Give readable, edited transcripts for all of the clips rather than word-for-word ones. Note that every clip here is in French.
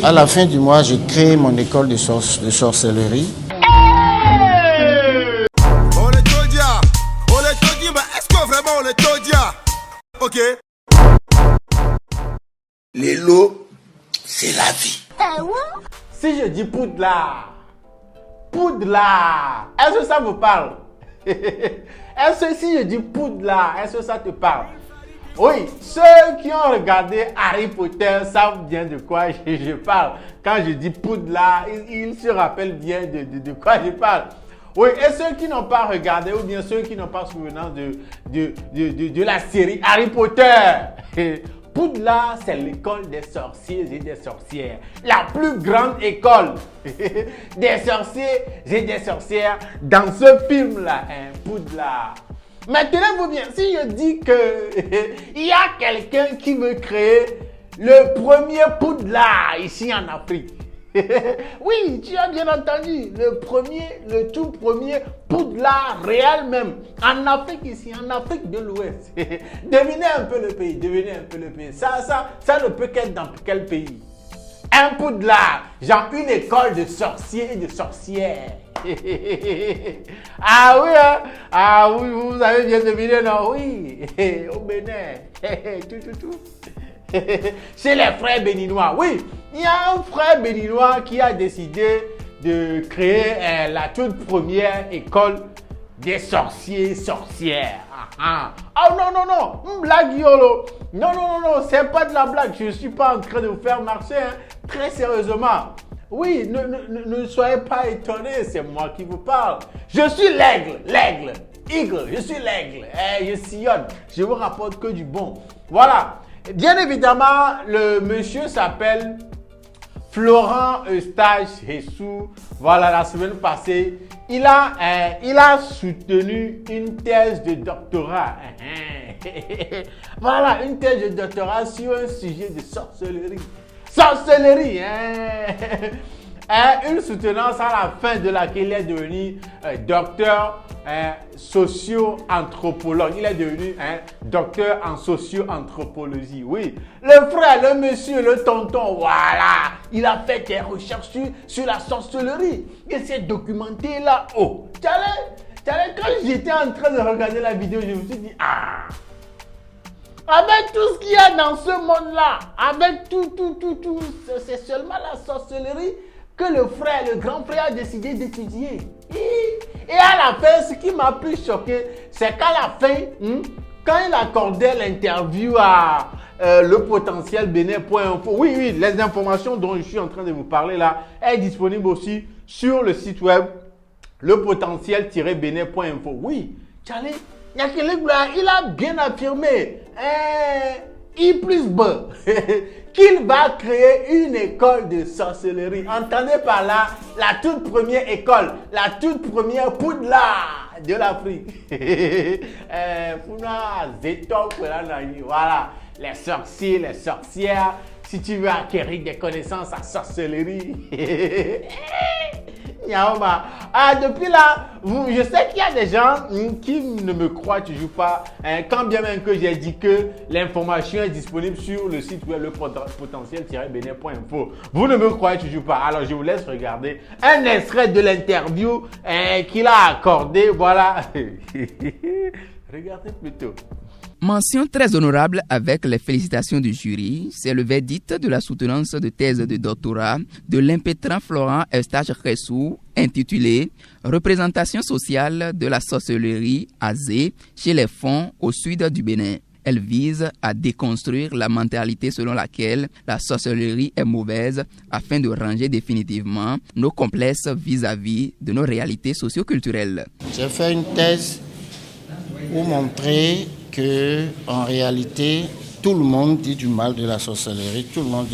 À la fin du mois, j'ai créé mon école de sorcellerie. On est Todia, mais est-ce que vraiment on est Todia? Ok. Les lots, c'est la vie. Si je dis Poudlard, est-ce que ça vous parle? Est-ce que si je dis Poudlard, est-ce que ça te parle? Oui, ceux qui ont regardé Harry Potter savent bien de quoi je parle. Quand je dis Poudlard, ils se rappellent bien de quoi je parle. Oui, et ceux qui n'ont pas regardé ou bien ceux qui n'ont pas souvenance de la série Harry Potter. Poudlard, c'est l'école des sorciers et des sorcières. La plus grande école des sorciers et des sorcières dans ce film-là, Poudlard. Maintenant, vous bien, si je dis que il y a quelqu'un qui veut créer le premier Poudlard ici en Afrique. Oui, tu as bien entendu, le tout premier Poudlard réel même, en Afrique ici, en Afrique de l'Ouest. Devinez un peu le pays, ça ne peut qu'être dans quel pays? Un Poudlard, genre une école de sorciers et de sorcières. Ah oui, hein? Ah oui, vous avez bien deviné, non? Oui, au Bénin, tout. Chez les frères béninois, oui, il y a un frère béninois qui a décidé de créer la toute première école des sorciers et sorcières. Oh non, blague yolo. Non, c'est pas de la blague, je ne suis pas en train de vous faire marcher, hein. Très sérieusement. Oui, ne soyez pas étonnés, c'est moi qui vous parle. Je suis l'aigle, je suis l'aigle, je sillonne, je vous rapporte que du bon. Voilà. Bien évidemment, le monsieur s'appelle Florent Eustache Jesus. Voilà, la semaine passée, il a soutenu une thèse de doctorat. Voilà, une thèse de doctorat sur un sujet de sorcellerie. Sorcellerie, une soutenance à la fin de laquelle il est devenu docteur socio-anthropologue. Il est devenu docteur en socio-anthropologie. Oui, le frère, le monsieur, le tonton, voilà. Il a fait des recherches sur la sorcellerie. Il s'est documenté là-haut. Quand j'étais en train de regarder la vidéo, je me suis dit, avec tout ce qu'il y a dans ce monde-là, avec tout, c'est seulement la sorcellerie que le grand frère a décidé d'étudier. Et à la fin, ce qui m'a plus choqué, c'est qu'à la fin, quand il accordait l'interview à le potentiel Bénin.info, oui, les informations dont je suis en train de vous parler là, est disponible aussi sur le site web lepotentiel-bénin.info. Oui, Charlie, il a bien affirmé, I plus B, qu'il va créer une école de sorcellerie. Entendez par là, la toute première école, la toute première Poudlard de l'Afrique. Voilà, les sorciers, les sorcières, si tu veux acquérir des connaissances en sorcellerie. Depuis là, je sais qu'il y a des gens qui ne me croient toujours pas, quand bien même que j'ai dit que l'information est disponible sur le site web lepotentiel-bénin.info. Vous ne me croyez toujours pas. Alors je vous laisse regarder un extrait de l'interview qu'il a accordé. Voilà. Regardez plutôt. Mention très honorable avec les félicitations du jury, c'est le verdict de la soutenance de thèse de doctorat de l'impétrant Florent Eustache Jesus intitulé « Représentation sociale de la sorcellerie à Zé chez les Fonds au sud du Bénin ». Elle vise à déconstruire la mentalité selon laquelle la sorcellerie est mauvaise afin de ranger définitivement nos complexes vis-à-vis de nos réalités socio-culturelles. J'ai fait une thèse pour montrer que en réalité, tout le monde dit du mal de la sorcellerie, tout le monde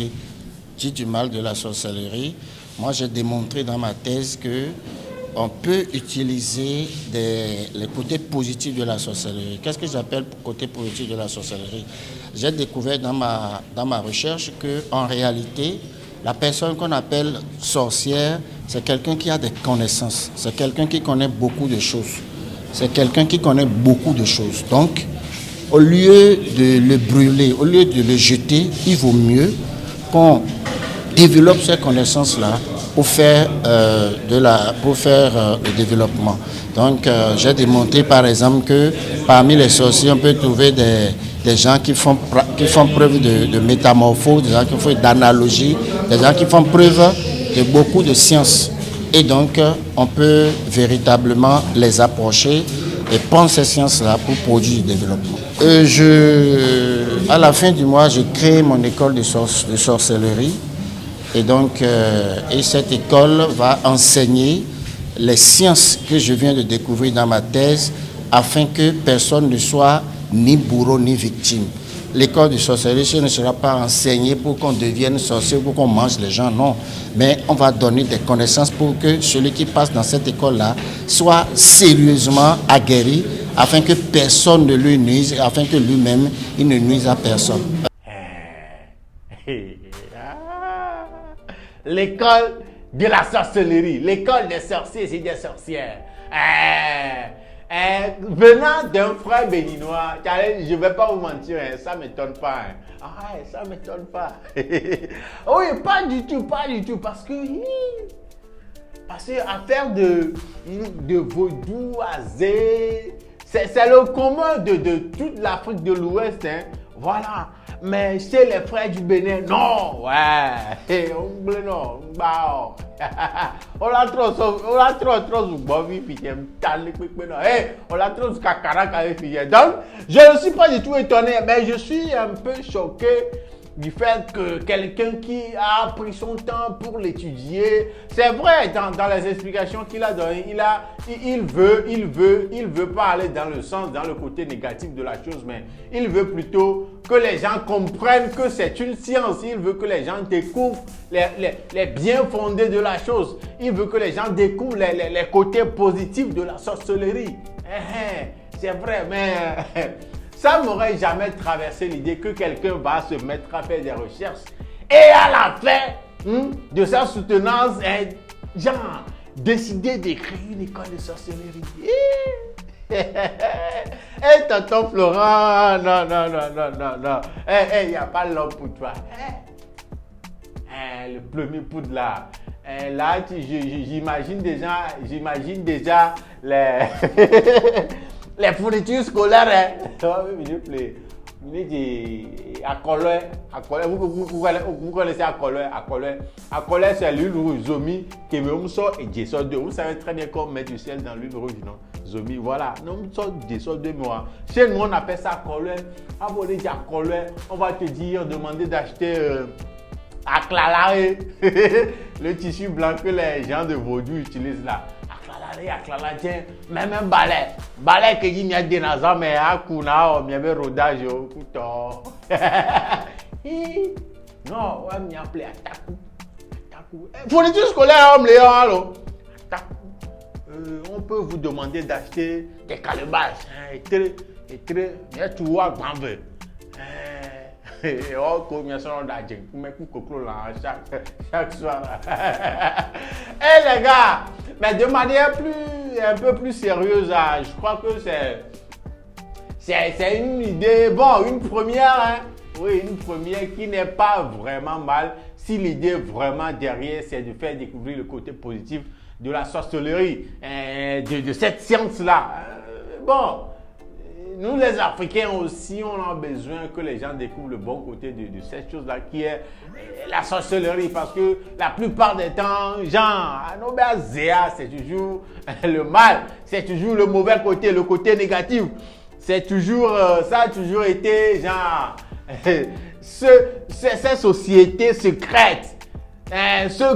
dit du mal de la sorcellerie. Moi, j'ai démontré dans ma thèse que on peut utiliser les côtés positifs de la sorcellerie. Qu'est-ce que j'appelle côté positif de la sorcellerie? J'ai découvert dans ma recherche qu'en réalité, la personne qu'on appelle sorcière, c'est quelqu'un qui a des connaissances, c'est quelqu'un qui connaît beaucoup de choses. C'est quelqu'un qui connaît beaucoup de choses. Donc, au lieu de le brûler, au lieu de le jeter, il vaut mieux qu'on développe ces connaissances-là pour faire, le développement. Donc, j'ai démontré par exemple que parmi les sorciers, on peut trouver des gens qui font preuve de métamorphose, des gens qui font d'analogie, des gens qui font preuve de beaucoup de sciences. Et donc, on peut véritablement les approcher et prendre ces sciences-là pour produire du développement. À la fin du mois, je crée mon école de sorcellerie. Et donc, cette école va enseigner les sciences que je viens de découvrir dans ma thèse afin que personne ne soit ni bourreau ni victime. L'école de sorcellerie ne sera pas enseignée pour qu'on devienne sorcier, pour qu'on mange les gens, non. Mais on va donner des connaissances pour que celui qui passe dans cette école-là soit sérieusement aguerri afin que personne ne lui nuise, afin que lui-même, il ne nuise à personne. L'école de la sorcellerie, l'école des sorciers et des sorcières. Venant d'un frère béninois, je ne vais pas vous mentir, ça ne m'étonne pas. Ça ne m'étonne pas. Oui, pas du tout, parce que affaire de vaudou, azé, c'est le commun de toute l'Afrique de l'Ouest. Voilà. Mais chez les frères du Bénin, non, ouais, non, bah, on l'a trop, donc, je ne suis pas du tout étonné, mais je suis un peu choqué du fait que quelqu'un qui a pris son temps pour l'étudier, c'est vrai, dans les explications qu'il a données, il veut pas aller dans le sens, dans le côté négatif de la chose, mais il veut plutôt que les gens comprennent que c'est une science. Il veut que les gens découvrent les biens fondés de la chose. Il veut que les gens découvrent les côtés positifs de la sorcellerie. C'est vrai, mais ça ne m'aurait jamais traversé l'idée que quelqu'un va se mettre à faire des recherches et à la fin de sa soutenance, genre, décider d'écrire une école de sorcellerie. Tonton Florent, non. Il n'y a pas l'homme pour toi. Le premier poudre là. Là, j'imagine déjà les les fournitures scolaires. Vous connaissez Akolé, c'est l'huile rouge Zomi qui me sort et Jesson 2. Vous savez très bien qu'on met du sel dans l'huile rouge, non? Zomi, voilà. Non, on sort Jesson 2 mois. Chez nous, on appelle ça Akolé. On va te dire, demander d'acheter Aklalare, le tissu blanc que les gens de Vaudou utilisent là. Aklalare, tiens, même un balai que il y a des nazars, mais à Kuna, il y a un rodage au couteau. Non, on m'a appelé Ataku. Fourniture scolaire, on me l'a alors. On peut vous demander d'acheter des calebases. Et très, tu vois, grand vœu. Chaque soir. Les gars, mais de manière un peu plus sérieuse, je crois que c'est une idée, une première, oui, une première qui n'est pas vraiment mal si l'idée vraiment derrière c'est de faire découvrir le côté positif de la sorcellerie, de cette science-là. Nous les Africains aussi, on a besoin que les gens découvrent le bon côté de cette chose-là qui est la sorcellerie, parce que la plupart des temps, c'est toujours le mal, c'est toujours le mauvais côté, le côté négatif. C'est toujours, ça a toujours été genre, ces sociétés secrètes. Ce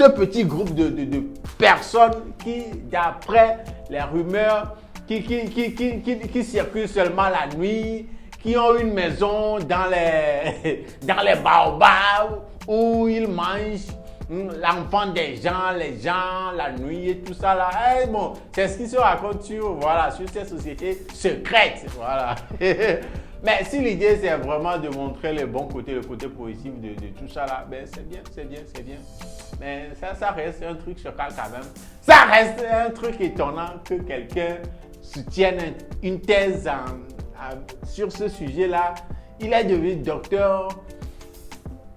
petit groupe de personnes qui, d'après les rumeurs, qui circulent seulement la nuit, qui ont une maison dans les baobabs où ils mangent l'enfant des gens, les gens, la nuit et tout ça là. C'est ce qui se raconte sur ces sociétés secrètes. Voilà. Mais si l'idée c'est vraiment de montrer le bon côté, le côté positif de tout ça là, c'est bien. Mais ça reste un truc choquant quand même. Ça reste un truc étonnant que quelqu'un soutienne une thèse sur ce sujet là il est devenu docteur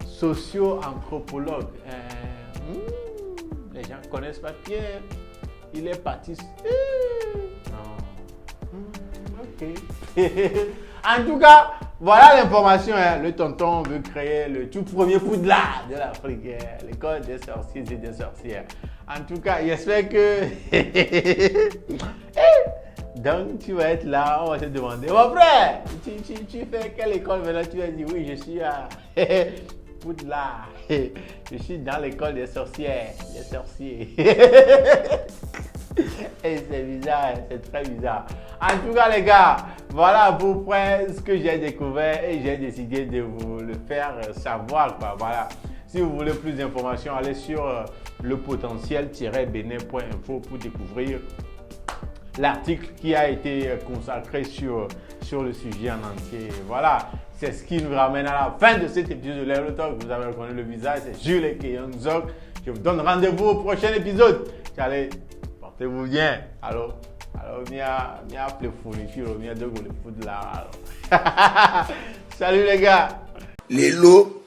socio-anthropologue. Les gens ne connaissent pas Pierre. Il est parti. Ok. En tout cas, voilà l'information. Hein. Le tonton veut créer le tout premier Poudlard de l'Afrique. L'école des sorciers et des sorcières. En tout cas, j'espère que... Donc, tu vas être là, on va te demander, mon frère, tu fais quelle école maintenant? Tu vas dire, oui, je suis à Poudlard. Je suis dans l'école des sorcières, des sorciers. Et c'est bizarre, c'est très bizarre. En tout cas, les gars, voilà à peu près ce que j'ai découvert et j'ai décidé de vous le faire savoir. Voilà. Si vous voulez plus d'informations, allez sur lepotentiel-benin.info pour découvrir l'article qui a été consacré sur le sujet en entier. Voilà, c'est ce qui nous ramène à la fin de cet épisode de Level Talk. Vous avez reconnu le visage, c'est Jules Keyonzok. Je vous donne rendez-vous au prochain épisode. Allez, portez-vous bien. Alors, mia appelé fourniture, mia de le foot là. Salut les gars. Les lots,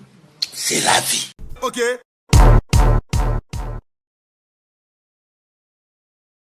c'est la vie. Ok.